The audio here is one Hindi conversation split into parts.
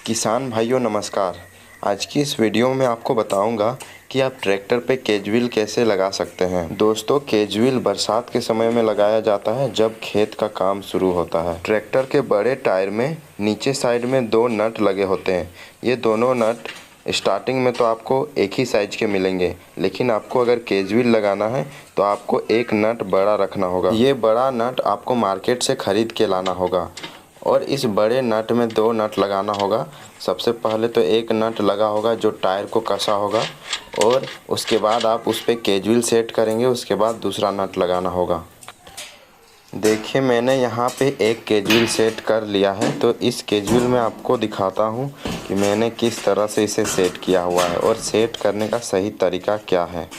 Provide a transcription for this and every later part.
किसान भाइयों नमस्कार। आज की इस वीडियो में आपको बताऊंगा कि आप ट्रैक्टर पे केज व्हील कैसे लगा सकते हैं। दोस्तों, केज व्हील बरसात के समय में लगाया जाता है जब खेत का काम शुरू होता है। ट्रैक्टर के बड़े टायर में नीचे साइड में दो नट लगे होते हैं। ये दोनों नट स्टार्टिंग में तो आपको एक ही साइज के मिलेंगे, लेकिन आपको अगर केज व्हील लगाना है तो आपको एक नट बड़ा रखना होगा। ये बड़ा नट आपको मार्केट से ख़रीद के लाना होगा और इस बड़े नट में दो नट लगाना होगा। सबसे पहले तो एक नट लगा होगा जो टायर को कसा होगा और उसके बाद आप उस पर केज व्हील सेट करेंगे। उसके बाद दूसरा नट लगाना होगा। देखिए, मैंने यहाँ पे एक केज व्हील सेट कर लिया है। तो इस केज व्हील में आपको दिखाता हूँ कि मैंने किस तरह से इसे सेट किया हुआ है और सेट करने का सही तरीका क्या है।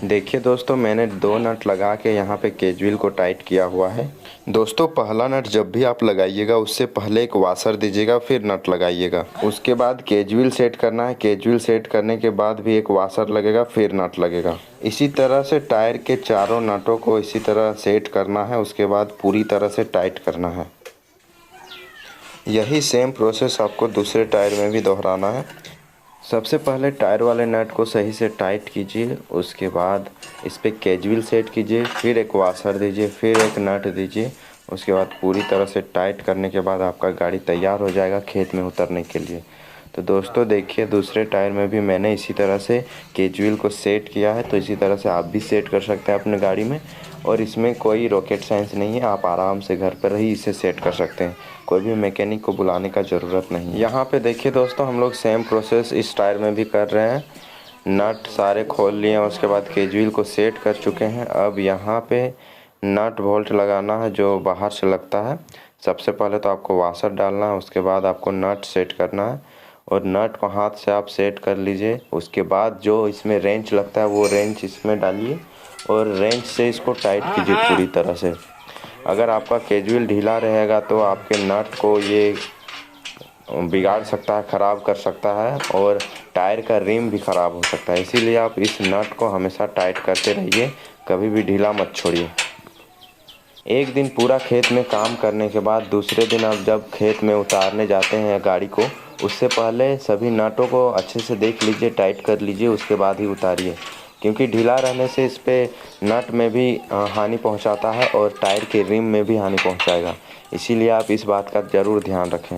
देखिए दोस्तों, मैंने दो नट लगा के यहाँ पे केज व्हील को टाइट किया हुआ है। दोस्तों, पहला नट जब भी आप लगाइएगा उससे पहले एक वाशर दीजिएगा, फिर नट लगाइएगा। उसके बाद केज व्हील सेट करना है। केज व्हील सेट करने के बाद भी एक वाशर लगेगा, फिर नट लगेगा। इसी तरह से टायर के चारों नटों को इसी तरह सेट करना है। उसके बाद पूरी तरह से टाइट करना है। यही सेम प्रोसेस आपको दूसरे टायर में भी दोहराना है। सबसे पहले टायर वाले नट को सही से टाइट कीजिए। उसके बाद इस पर केज व्हील सेट कीजिए, फिर एक वाशर दीजिए, फिर एक नट दीजिए। उसके बाद पूरी तरह से टाइट करने के बाद आपका गाड़ी तैयार हो जाएगा खेत में उतरने के लिए। तो दोस्तों देखिए, दूसरे टायर में भी मैंने इसी तरह से केज व्हील को सेट किया है। तो इसी तरह से आप भी सेट कर सकते हैं अपने गाड़ी में। और इसमें कोई रॉकेट साइंस नहीं है, आप आराम से घर पर ही इसे सेट कर सकते हैं। कोई भी मैकेनिक को बुलाने का ज़रूरत नहीं। यहाँ पे देखिए दोस्तों, हम लोग सेम प्रोसेस इस टायर में भी कर रहे हैं। नट सारे खोल लिए हैं, उसके बाद केज व्हील को सेट कर चुके हैं। अब यहाँ पे नट बोल्ट लगाना है जो बाहर से लगता है। सबसे पहले तो आपको वाशर डालना है, उसके बाद आपको नट सेट करना है और नट को हाथ से आप सेट कर लीजिए। उसके बाद जो इसमें रेंच लगता है वो रेंच इसमें डालिए और रेंच से इसको टाइट कीजिए पूरी तरह से। अगर आपका केज व्हील ढीला रहेगा तो आपके नट को ये बिगाड़ सकता है, ख़राब कर सकता है और टायर का रिम भी ख़राब हो सकता है। इसीलिए आप इस नट को हमेशा टाइट करते रहिए, कभी भी ढीला मत छोड़िए। एक दिन पूरा खेत में काम करने के बाद दूसरे दिन आप जब खेत में उतारने जाते हैं गाड़ी को, उससे पहले सभी नटों को अच्छे से देख लीजिए, टाइट कर लीजिए, उसके बाद ही उतारिए। क्योंकि ढीला रहने से इस पे नट में भी हानि पहुंचाता है और टायर के रिम में भी हानि पहुंचाएगा। इसीलिए आप इस बात का ज़रूर ध्यान रखें।